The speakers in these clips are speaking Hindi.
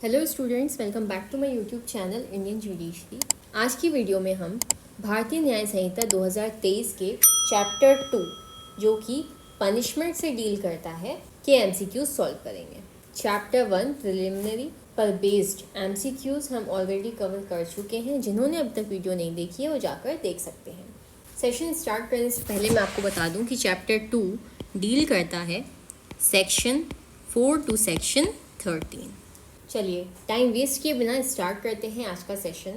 Hello students, welcome back to my YouTube channel Indian judiciary. आज की वीडियो में हम भारतीय न्याय संहिता 2023 के चैप्टर 2 जो कि पनिशमेंट से डील करता है के एमसीक्यूज सॉल्व करेंगे। चैप्टर 1 प्रिलिमिनरी पर बेस्ड एमसीक्यूज हम ऑलरेडी कवर कर चुके हैं। जिन्होंने अब तक वीडियो नहीं देखी है वो जाकर देख सकते हैं। सेशन स्टार्ट करने से पहले मैं आपको बता दूं कि चैप्टर 2 डील करता है सेक्शन 4 टू सेक्शन 13। चलिए टाइम वेस्ट किए बिना स्टार्ट करते हैं आज का सेशन।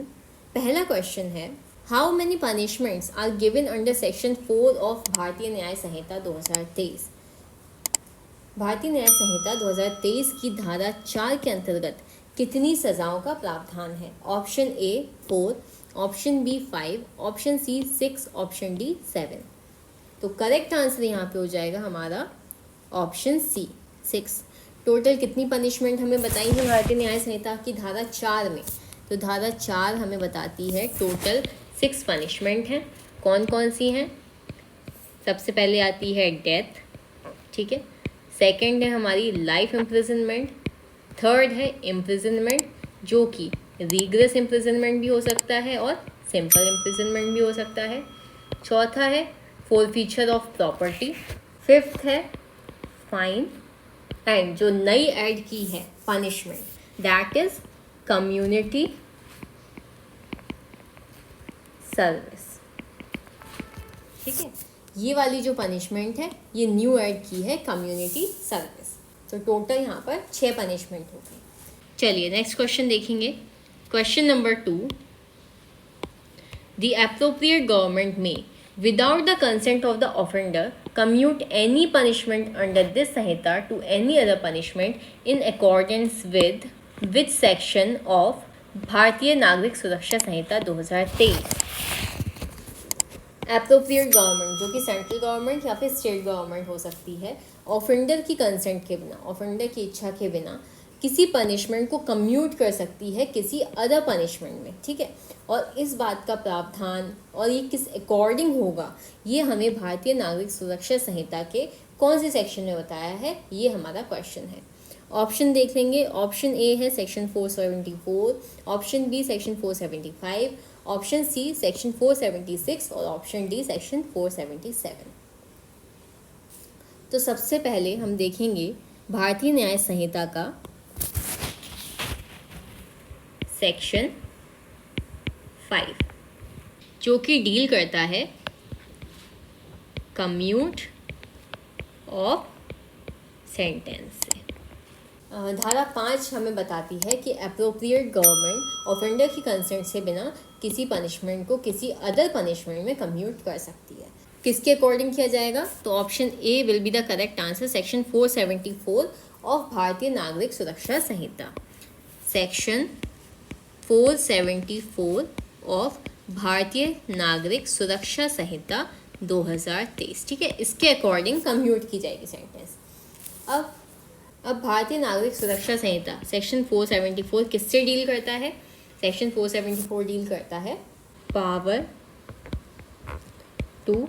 पहला क्वेश्चन है, how many punishments are given under section 4 of Bharatiya Nyaya संहिता 2023। भारतीय न्याय संहिता 2023 की धारा 4 के अंतर्गत कितनी सजाओं का प्रावधान है? Option A 4, option B 5, option C 6, option D 7। तो करेक्ट आंसर यहाँ पे हो जाएगा हमारा ऑप्शन सी 6। टोटल कितनी पनिशमेंट हमें बताई है भारतीय न्याय संहिता की धारा 4 में? तो धारा 4 हमें बताती है टोटल 6 पनिशमेंट हैं। कौन कौन सी हैं? सबसे पहले आती है डेथ, ठीक है। सेकंड है हमारी लाइफ इम्प्रिजनमेंट। थर्ड है इम्प्रिजनमेंट, जो कि रीग्रेस इम्प्रिजनमेंट भी हो सकता है और सिंपल इम्प्रिजनमेंट भी हो सकता है। चौथा है फोरफीचर ऑफ प्रॉपर्टी। फिफ्थ है फाइन। एंड जो नई ऐड की है punishment, that is community service, ठीक है। ये वाली जो पनिशमेंट है ये न्यू ऐड की है कम्युनिटी सर्विस। तो टोटल यहाँ पर 6 पनिशमेंट हो गई। चलिए नेक्स्ट क्वेश्चन देखेंगे। Question number 2, the appropriate government में without the consent of the offender commute any punishment under this Samhita to any other punishment in accordance with which section of भारतीय नागरिक सुरक्षा संहिता 2023। एप्रोप्रिएट गवर्नमेंट जो कि सेंट्रल गवर्नमेंट या फिर स्टेट गवर्नमेंट हो सकती है, ऑफेंडर की कंसेंट के बिना, ऑफेंडर की इच्छा के बिना किसी पनिशमेंट को कम्यूट कर सकती है किसी अदर पनिशमेंट में, ठीक है। और इस बात का प्रावधान और ये किस अकॉर्डिंग होगा, ये हमें भारतीय नागरिक सुरक्षा संहिता के कौन से सेक्शन में बताया है, ये हमारा क्वेश्चन है। ऑप्शन देख लेंगे। ऑप्शन ए है section 474, option B section 475, option C section 476 और ऑप्शन डी सेक्शन 477। तो सबसे पहले हम देखेंगे भारतीय न्याय संहिता का सेक्शन 5 जो कि डील करता है कम्यूट ऑफ सेंटेंस से। धारा 5 हमें बताती है कि अप्रोप्रिएट गवर्नमेंट ऑफेंडर की कंसेंट से बिना किसी पनिशमेंट को किसी अदर पनिशमेंट में कम्यूट कर सकती है। किसके अकॉर्डिंग किया जाएगा? तो option A will be the correct answer, section 474 of भारतीय नागरिक सुरक्षा संहिता। सेक्शन 474 ऑफ भारतीय नागरिक सुरक्षा संहिता 2023, ठीक है। इसके अकॉर्डिंग कम्यूट की जाएगी सेंटेंस। अब भारतीय नागरिक सुरक्षा संहिता सेक्शन 474 किससे डील करता है? सेक्शन 474 डील करता है पावर टू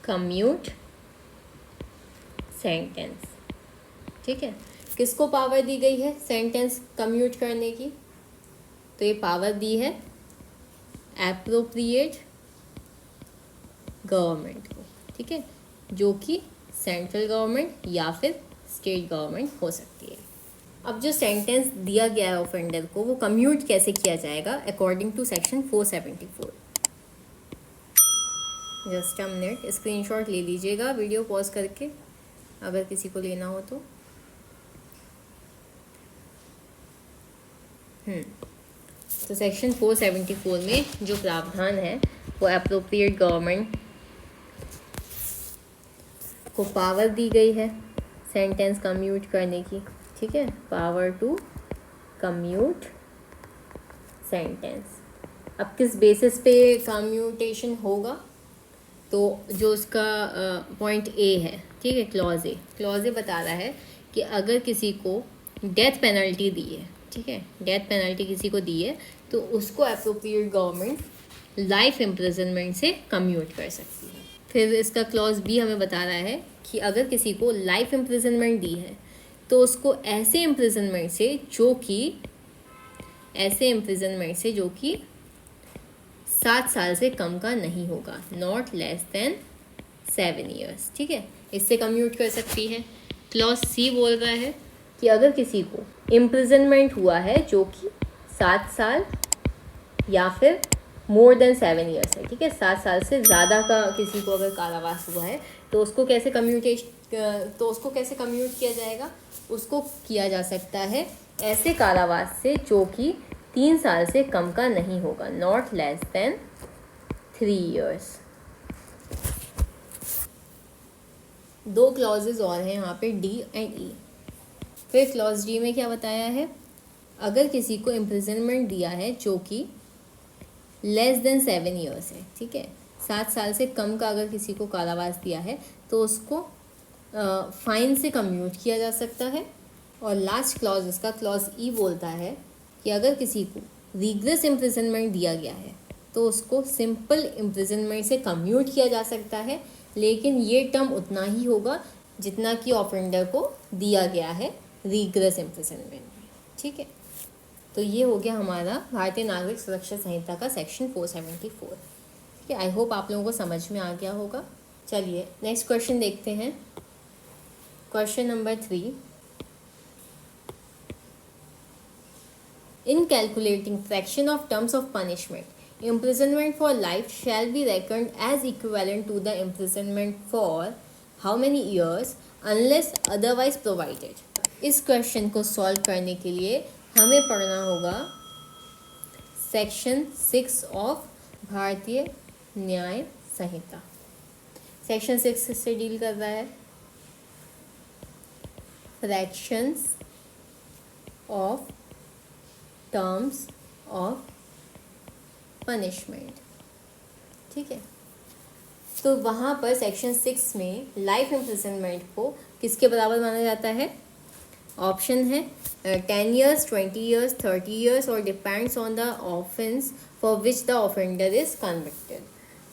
कम्यूट सेंटेंस, ठीक है। किसको पावर दी गई है सेंटेंस कम्यूट करने की? तो ये पावर दी है एप्रोप्रिएट गवर्नमेंट को, ठीक है, जो कि सेंट्रल गवर्नमेंट या फिर स्टेट गवर्नमेंट हो सकती है। अब जो सेंटेंस दिया गया है ऑफेंडर को, वो कम्यूट कैसे किया जाएगा according to section 474। Just a minute, screenshot ले लीजिएगा वीडियो पॉज करके अगर किसी को लेना हो तो। तो सेक्शन 474 में जो प्रावधान है वो एप्रोप्रिएट गवर्नमेंट को पावर दी गई है सेंटेंस कम्यूट करने की, ठीक है, पावर टू कम्यूट सेंटेंस। अब किस बेसिस पे कम्यूटेशन होगा? तो जो उसका पॉइंट ए है, ठीक है, क्लॉज ए बता रहा है कि अगर किसी को डेथ पेनल्टी दी है, ठीक है, डेथ पेनल्टी किसी को दी है तो उसको एप्रोप्रिएट गवर्नमेंट लाइफ इम्प्रिजनमेंट से कम्यूट कर सकती है। फिर इसका क्लॉज बी हमें बता रहा है कि अगर किसी को लाइफ इम्प्रिजनमेंट दी है तो उसको ऐसे इम्प्रिजनमेंट से जो कि 7 साल से कम का नहीं होगा, नॉट लेस देन 7 ईयर्स। ठीक है, इससे कम्यूट कर सकती है। क्लॉज सी बोल रहा है कि अगर किसी को इम्प्रिजनमेंट हुआ है जो कि 7 साल या फिर मोर देन 7 ईयर्स है, ठीक है, 7 साल से ज़्यादा का किसी को अगर कारावास हुआ है तो उसको कैसे कम्यूट किया जाएगा? उसको किया जा सकता है ऐसे कारावास से जो कि 3 साल से कम का नहीं होगा, not less than 3 years. 2 clauses और हैं यहाँ पे, डी एंड ई। फिर क्लॉज डी में क्या बताया है? अगर किसी को इम्प्रिजनमेंट दिया है जो कि लेस देन 7 ईयर्स है, ठीक है, 7 साल से कम का अगर किसी को कारावास दिया है तो उसको फाइन से कम्यूट किया जा सकता है। और लास्ट क्लॉज इसका क्लॉज ई बोलता है कि अगर किसी को रिग्रेस इम्प्रिजनमेंट दिया गया है तो उसको सिंपल इम्प्रिजनमेंट से कम्यूट किया जा सकता है, लेकिन ये टर्म उतना ही होगा जितना कि ऑफेंडर को दिया गया है रिग्रेस इम्प्रिजनमेंट में। ठीक है, तो ये हो गया हमारा भारतीय नागरिक सुरक्षा संहिता का सेक्शन 474। ठीक है, आई होप आप लोगों को समझ में आ गया होगा। चलिए नेक्स्ट क्वेश्चन देखते हैं। Question number 3, in calculating fraction of terms of punishment, imprisonment for life shall be reckoned as equivalent to the imprisonment for how many years unless otherwise provided। इस क्वेश्चन को सॉल्व करने के लिए हमें पढ़ना होगा section 6 of Bharatiya Nyaya Samhita. Section 6 से डील कर रहा है fractions of terms of punishment. ठीक है, तो वहाँ पर सेक्शन 6 में लाइफ इम्प्रिजनमेंट को किसके बराबर माना जाता है? ऑप्शन है 10 ईयर्स, 20 ईयर्स, 30 ईयर्स और depends on the offence for which the offender is convicted.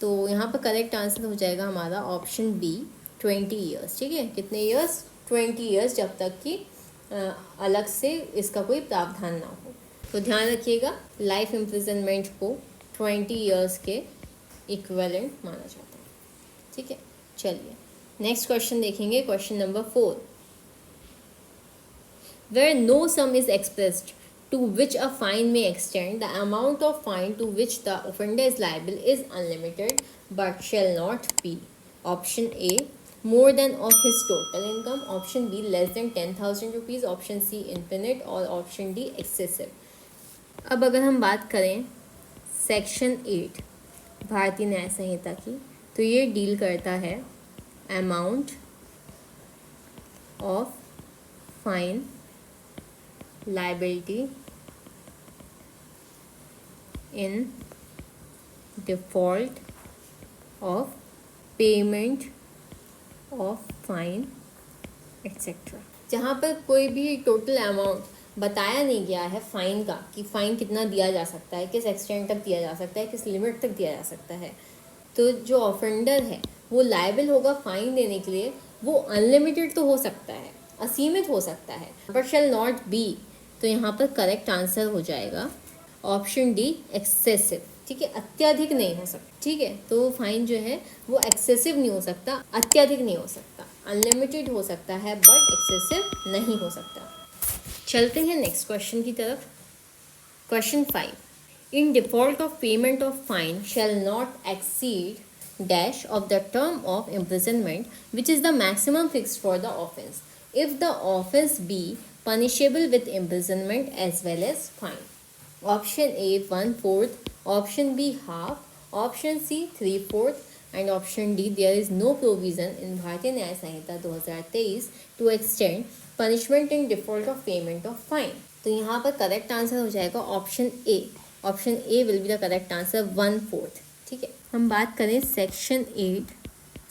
तो यहाँ पर करेक्ट आंसर हो जाएगा हमारा ऑप्शन बी 20 ईयर्स। ठीक है, कितने ईयर्स? 20 ईयर्स, जब तक कि अलग से इसका कोई प्रावधान ना हो। तो ध्यान रखिएगा, लाइफ इम्प्रिजनमेंट को 20 ईयर्स के इक्विवेलेंट माना जाता है। ठीक है, चलिए नेक्स्ट क्वेश्चन देखेंगे। Question number 4, where no sum is expressed to which a fine may extend, the amount of fine to which the offender is liable is unlimited but shall not be option A more than of his total income, option B less than 10,000 rupees, option C infinite और option D excessive। अब अगर हम बात करें सेक्शन 8 भारतीय न्याय संहिता की, तो ये डील करता है amount of fine, liability in default of payment of fine etcetera. जहाँ पर कोई भी टोटल अमाउंट बताया नहीं गया है फाइन का कि फ़ाइन कितना दिया जा सकता है, किस एक्सटेंट तक दिया जा सकता है, किस लिमिट तक दिया जा सकता है, तो जो ऑफेंडर है वो लायबल होगा फ़ाइन देने के लिए। वो अनलिमिटेड तो हो सकता है, असीमित हो सकता है, बट शैल नॉट बी। तो यहाँ पर करेक्ट आंसर हो जाएगा ऑप्शन डी एक्सेसिव। ठीक है, अत्यधिक नहीं हो सकता। ठीक है, तो फाइन जो है वो एक्सेसिव नहीं हो सकता, अत्यधिक नहीं हो सकता, अनलिमिटेड हो सकता है बट एक्सेसिव नहीं हो सकता। चलते हैं नेक्स्ट क्वेश्चन की तरफ। Question 5, in default of payment of fine shall not exceed dash of the term of imprisonment which is the maximum fixed for the offence if the offence be punishable with imprisonment as well as fine। Option A 1/4, option B half, option C 3/4 and option D there is no provision in भारतीय न्याय संहिता 2023 to extend punishment in default of payment of fine। तो यहाँ पर करेक्ट आंसर हो जाएगा option A. Option A will be the correct answer 1/4। ठीक है, हम बात करें सेक्शन 8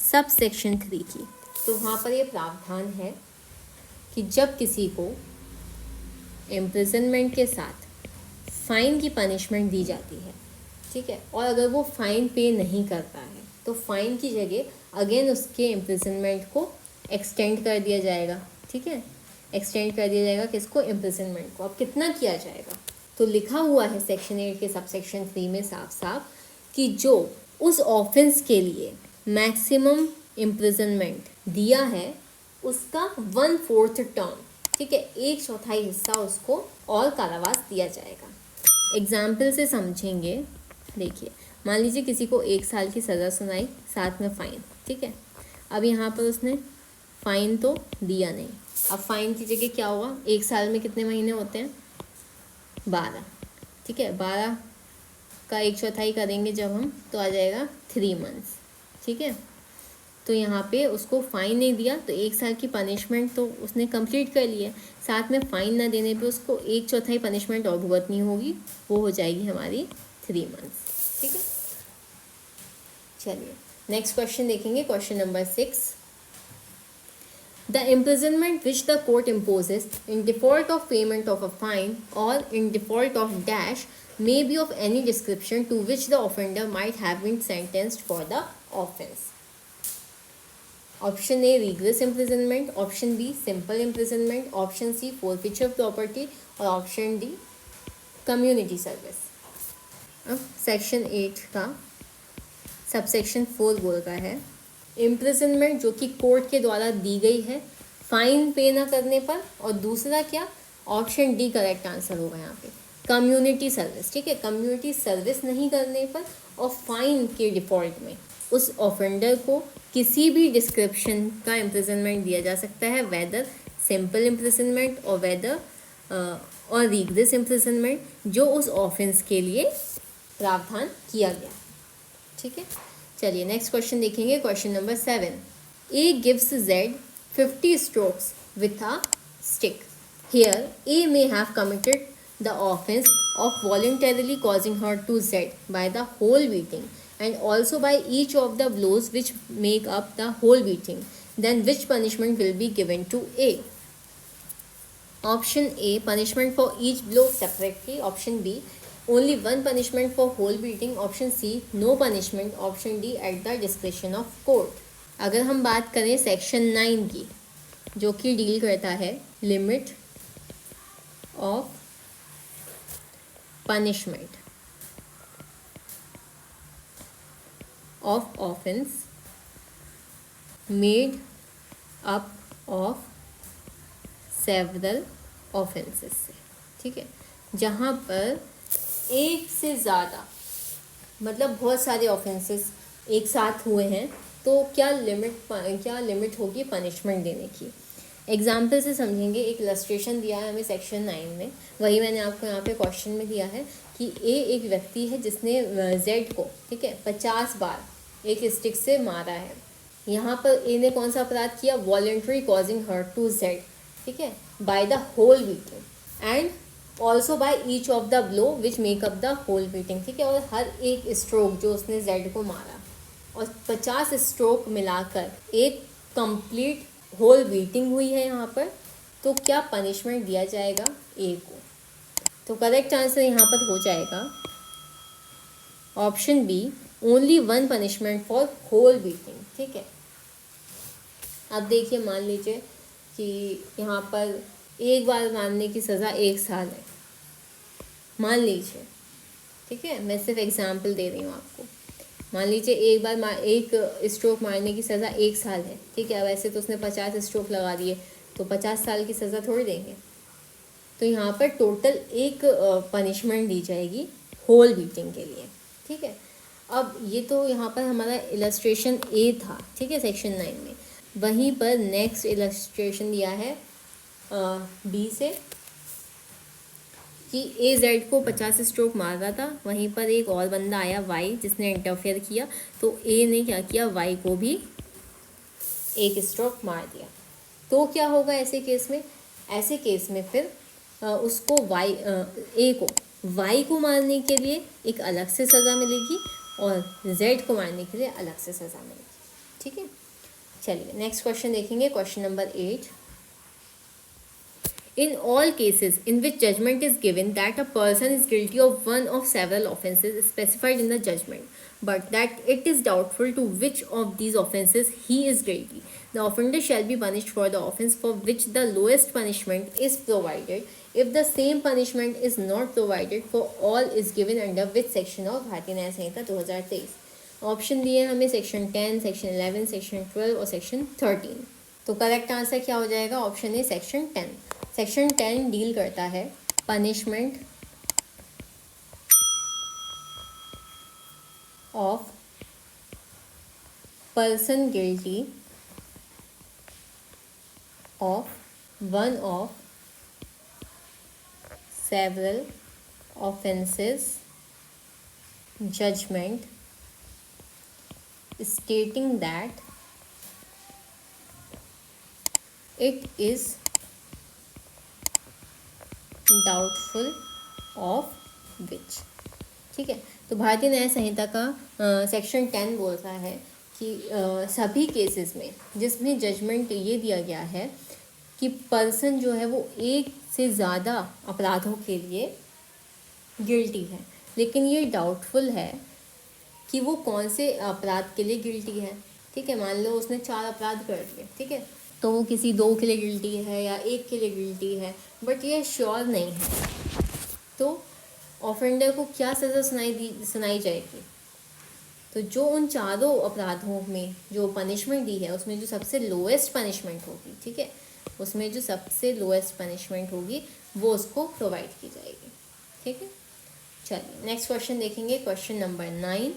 सब सेक्शन 3 की, तो वहाँ पर ये प्रावधान है कि जब किसी को इम्प्रिजनमेंट के साथ फ़ाइन की पनिशमेंट दी जाती है, ठीक है, और अगर वो फ़ाइन पे नहीं करता है तो फ़ाइन की जगह अगेन उसके इम्प्रिजनमेंट को एक्सटेंड कर दिया जाएगा। ठीक है, एक्सटेंड कर दिया जाएगा किसको, इम्प्रिजनमेंट को। अब कितना किया जाएगा, तो लिखा हुआ है सेक्शन 8 के सबसेक्शन 3 में साफ साफ कि जो उस ऑफेंस के लिए मैक्सिमम इम्प्रिजनमेंट दिया है उसका 1/4 टर्म, ठीक है, 1/4 हिस्सा उसको और कारावास दिया जाएगा। एग्जाम्पल से समझेंगे। देखिए, मान लीजिए किसी को 1 साल की सज़ा सुनाई, साथ में फ़ाइन, ठीक है। अब यहाँ पर उसने फ़ाइन तो दिया नहीं, अब फ़ाइन की जगह क्या हुआ, 1 साल में कितने महीने होते हैं, 12, ठीक है। 12 का 1/4 करेंगे जब हम, तो आ जाएगा 3 मंथ्स, ठीक है। तो यहाँ पे उसको फ़ाइन नहीं दिया तो 1 साल की पनिशमेंट तो उसने कंप्लीट कर ली है, साथ में फ़ाइन ना देने पे उसको 1/4 पनिशमेंट और भुगतनी होगी, वो हो जाएगी हमारी 3 मंथ्स, ठीक है। चलिए नेक्स्ट क्वेश्चन देखेंगे, question number 6। The imprisonment which the court imposes in default of payment of a fine or in default of dash may be of any description to which the offender might have been sentenced for the offence. Option A rigorous imprisonment, option B simple imprisonment, option C forfeiture of property और option D community service. अब सेक्शन 8 का सबसेक्शन 4 बोल रहा है इम्प्रिजनमेंट जो कि कोर्ट के द्वारा दी गई है फाइन पे ना करने पर, और दूसरा क्या, ऑप्शन डी करेक्ट आंसर होगा यहाँ पे, कम्युनिटी सर्विस, ठीक है। कम्युनिटी सर्विस नहीं करने पर और फाइन के डिफॉल्ट में उस ऑफेंडर को किसी भी डिस्क्रिप्शन का इम्प्रिजनमेंट दिया जा सकता है, वेदर सिंपल इम्प्रिजनमेंट और वेदर और रिगरस इम्प्रिजनमेंट जो उस ऑफेंस के लिए प्रावधान किया गया, ठीक है। चलिए नेक्स्ट क्वेश्चन देखेंगे, question number 7। A gives Z 50 strokes with a stick. Here A may have committed the offense of voluntarily causing hurt to Z by the whole beating and also by each of the blows which make up the whole beating. Then which punishment will be given to A? Option A punishment for each blow separately, option B only one punishment for whole beating, option C no punishment, option D at the discretion of court. अगर हम बात करें सेक्शन 9 की जो कि डील करता है limit of punishment of offence made up of several offences से, ठीक है, जहाँ पर एक से ज़्यादा मतलब बहुत सारे ऑफेंसेस एक साथ हुए हैं, तो क्या लिमिट होगी पनिशमेंट देने की। एग्जाम्पल से समझेंगे। एक इलस्ट्रेशन दिया है हमें सेक्शन 9 में, वही मैंने आपको यहाँ पे क्वेश्चन में दिया है कि ए एक व्यक्ति है जिसने जेड को, ठीक है, 50 बार एक स्टिक से मारा है। यहाँ पर ए ने कौन सा अपराध किया, voluntarily causing hurt to Z, ठीक है, by the whole beating and also by each of the blow which make up the whole beating, ठीक है। और हर एक स्ट्रोक जो उसने जेड को मारा और 50 स्ट्रोक मिलाकर एक कंप्लीट होल बीटिंग हुई है यहाँ पर, तो क्या पनिशमेंट दिया जाएगा ए को। तो करेक्ट आंसर यहाँ पर हो जाएगा option B only one punishment for whole beating, ठीक है। अब देखिए, मान लीजिए कि यहाँ पर एक बार मारने की सज़ा 1 साल है, मान लीजिए, ठीक है, मैं सिर्फ एग्जांपल दे रही हूँ आपको। मान लीजिए एक स्ट्रोक मारने की सज़ा 1 साल है, ठीक है। वैसे तो उसने 50 स्ट्रोक लगा दिए तो 50 साल की सज़ा थोड़ी देंगे, तो यहाँ पर टोटल एक पनिशमेंट दी जाएगी होल बीटिंग के लिए, ठीक है। अब ये तो यहाँ पर हमारा इलस्ट्रेशन ए था, ठीक है, सेक्शन 9 में। वहीं पर नेक्स्ट इलस्ट्रेशन दिया है बी से कि ए जेड को 50 स्ट्रोक मार रहा था, वहीं पर एक और बंदा आया वाई जिसने इंटरफेयर किया, तो ए ने क्या किया, वाई को भी एक स्ट्रोक मार दिया। तो क्या होगा ऐसे केस में, ऐसे केस में फिर उसको ए को वाई को मारने के लिए एक अलग से सज़ा मिलेगी और जेड को मारने के लिए अलग से सज़ा मिलेगी, ठीक है। चलिए नेक्स्ट क्वेश्चन देखेंगे, question number 8। In all cases in which judgment is given that a person is guilty of one of several offences specified in the judgment, but that it is doubtful to which of these offences he is guilty, the offender shall be punished for the offence for which the lowest punishment is provided, if the same punishment is not provided for all is given under which section of भारतीय न्याय संहिता 2023। ऑप्शन दिए हमें सेक्शन 10, सेक्शन 11, सेक्शन 12 और सेक्शन 13। तो करेक्ट आंसर क्या हो जाएगा? Option A section 10। Section 10 deal करता है punishment of person guilty of one of several offenses judgment stating that it is doubtful of which। ठीक है, तो भारतीय न्याय संहिता का सेक्शन 10 बोलता है कि सभी केसेस में जिसमें जजमेंट ये दिया गया है कि पर्सन जो है वो एक से ज़्यादा अपराधों के लिए गिल्टी है, लेकिन ये डाउटफुल है कि वो कौन से अपराध के लिए गिल्टी है। ठीक है, मान लो उसने 4 अपराध कर दिए, ठीक है, तो वो किसी 2 के लिए गिल्टी है या 1 के लिए गिल्टी है, बट ये श्योर नहीं है, तो ऑफेंडर को क्या सज़ा सुनाई जाएगी? तो जो उन चारों अपराधों में जो पनिशमेंट दी है उसमें जो सबसे लोएस्ट पनिशमेंट होगी, ठीक है, उसमें जो सबसे लोएस्ट पनिशमेंट होगी वो उसको प्रोवाइड की जाएगी। ठीक है, चलिए नेक्स्ट क्वेश्चन देखेंगे, question number 9।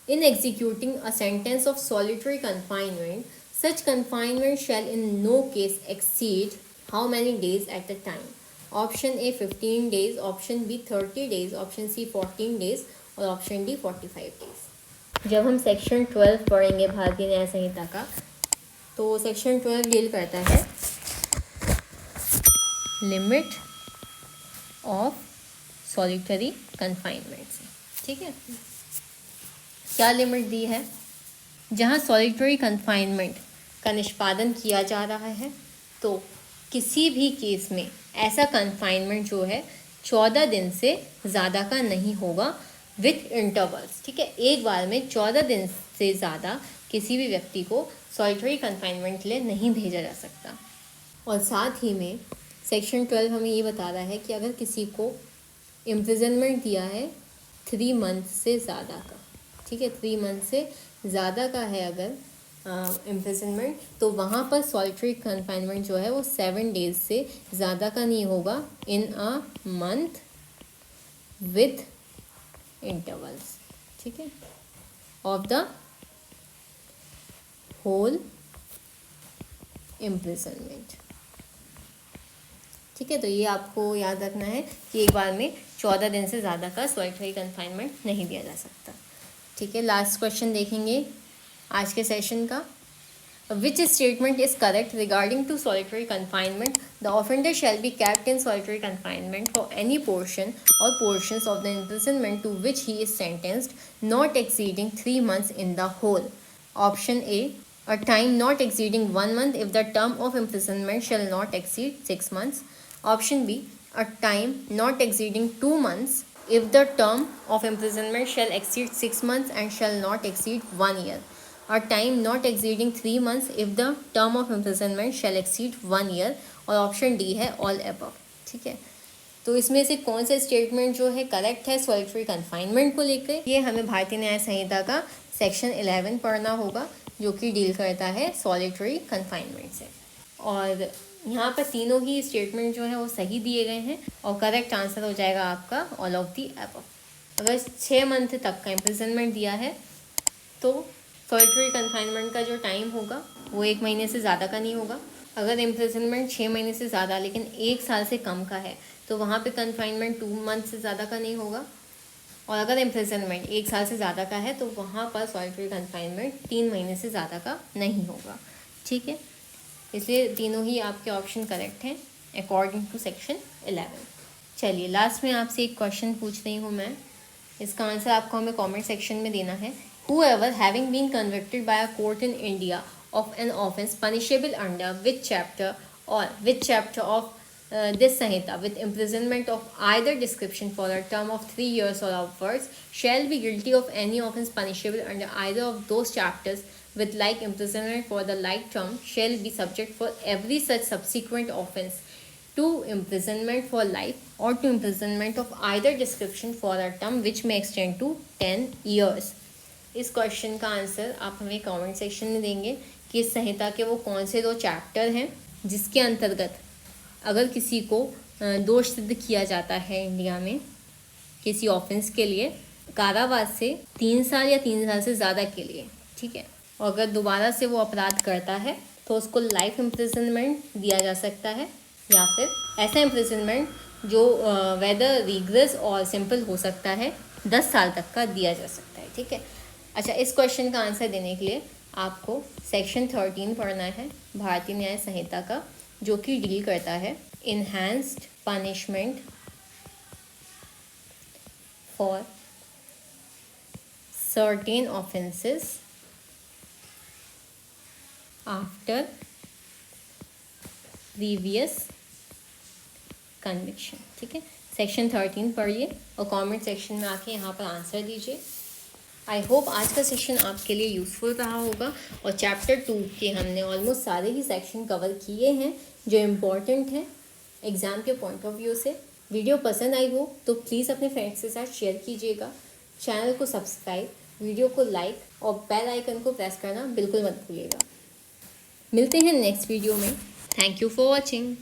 In executing a sentence of solitary confinement, such confinement shall in no case exceed how many days at a time? Option A 15 days, option B 30 days, option C 14 days और ऑप्शन डी 45 days। जब हम सेक्शन 12 पढ़ेंगे भारतीय न्याय संहिता का, तो सेक्शन 12 डील करता है लिमिट ऑफ सॉलिटरी कन्फाइनमेंट से। ठीक है, क्या लिमिट दी है? जहाँ सॉलिटरी कन्फाइनमेंट का निष्पादन किया जा रहा है तो किसी भी केस में ऐसा कन्फाइनमेंट जो है 14 दिन से ज़्यादा का नहीं होगा विथ इंटरवल्स। ठीक है, एक बार में 14 दिन से ज़्यादा किसी भी व्यक्ति को सॉलिटरी कन्फाइनमेंट के लिए नहीं भेजा जा सकता। और साथ ही में सेक्शन 12 हमें ये बता रहा है कि अगर किसी को इम्प्रिजनमेंट दिया है 3 मंथ से ज़्यादा का, ठीक है, 3 मंथ से ज़्यादा का है अगर इम्प्रिजनमेंट, तो वहाँ पर सॉलिटरी कन्फाइनमेंट जो है वो 7 days से ज़्यादा का नहीं होगा इन अ मंथ विथ इंटरवल्स। ठीक है, ऑफ द होल इम्प्रिजनमेंट। ठीक है, तो ये आपको याद रखना है कि एक बार में 14 दिन से ज़्यादा का सॉलिटरी कन्फाइनमेंट नहीं दिया जा सकता। ठीक है, लास्ट क्वेश्चन देखेंगे आज के सेशन का। Which statement is correct regarding to solitary confinement? The offender shall be kept in solitary confinement for any portion और portions of the imprisonment to which he is sentenced not exceeding 3 months in the whole. Option A, a time not exceeding 1 month if the term of imprisonment shall not exceed 6 months. Option B, a time not exceeding 2 months if the term of imprisonment shall exceed 6 months and shall not exceed 1 year. A time not exceeding 3 months if the term of imprisonment shall exceed 1 year. और ऑप्शन डी है ऑल above। ठीक है, तो इसमें से कौन सा स्टेटमेंट जो है करेक्ट है सॉलिटरी कन्फाइनमेंट को लेकर? ये हमें भारतीय न्याय संहिता का सेक्शन 11 पढ़ना होगा जो कि डील करता है सॉलिटरी कन्फाइनमेंट से। और यहाँ पर तीनों ही स्टेटमेंट जो है वो सही दिए गए हैं और करेक्ट आंसर हो जाएगा आपका ऑल ऑफ दी अबव। अगर 6 मंथ तक का इम्प्रिजनमेंट दिया है तो सॉलिटरी कन्फाइनमेंट का जो टाइम होगा वो 1 महीने से ज़्यादा का नहीं होगा। अगर इम्प्रिजनमेंट 6 महीने से ज़्यादा लेकिन 1 साल से कम का है तो वहाँ पे कन्फाइनमेंट 2 मंथ से ज़्यादा का नहीं होगा। और अगर इम्प्रिजनमेंट 1 साल से ज़्यादा का है तो वहाँ पर सॉलिटरी कन्फाइनमेंट 3 महीने से ज़्यादा का नहीं होगा। ठीक है, इसलिए तीनों ही आपके ऑप्शन करेक्ट हैं अकॉर्डिंग टू सेक्शन 11। चलिए लास्ट में आपसे एक क्वेश्चन पूछ रही हूँ मैं, इसका आंसर आपको हमें कमेंट सेक्शन में देना है। Whoever having been convicted by a court in India of an offence punishable under which chapter or which chapter of this Sanhita with imprisonment of either description for a term of 3 years or upwards shall be guilty of any offence punishable under either of those chapters with like imprisonment for the like term shall be subject for every such subsequent offence to imprisonment for life or to imprisonment of either description for a term which may extend to 10 years. इस क्वेश्चन का आंसर आप हमें कमेंट सेक्शन में देंगे कि इस संहिता के वो कौन से 2 चैप्टर हैं जिसके अंतर्गत अगर किसी को दोष सिद्ध किया जाता है इंडिया में किसी ऑफेंस के लिए कारावास से 3 साल या 3 साल से ज़्यादा के लिए, ठीक है, और अगर दोबारा से वो अपराध करता है तो उसको लाइफ इम्प्रिजनमेंट दिया जा सकता है या फिर ऐसा इम्प्रिजनमेंट जो वेदर रिग्रेस और सिंपल हो सकता है 10 साल तक का दिया जा सकता है, ठीक है। अच्छा, इस क्वेश्चन का आंसर देने के लिए आपको सेक्शन 13 पढ़ना है भारतीय न्याय संहिता का, जो कि डील करता है enhanced punishment for certain offences after previous conviction, ठीक है। सेक्शन 13 पढ़िए और कमेंट सेक्शन में आके यहाँ पर आंसर दीजिए। आई होप आज का सेशन आपके लिए यूज़फुल रहा होगा और चैप्टर 2 के हमने ऑलमोस्ट सारे ही सेक्शन कवर किए हैं जो इम्पॉर्टेंट हैं एग्ज़ाम के पॉइंट ऑफ व्यू से। वीडियो पसंद आई हो तो प्लीज़ अपने फ्रेंड्स के साथ शेयर कीजिएगा, चैनल को सब्सक्राइब, वीडियो को लाइक और बेल आइकन को प्रेस करना बिल्कुल मत भूलिएगा। मिलते हैं नेक्स्ट वीडियो में। Thank you for watching.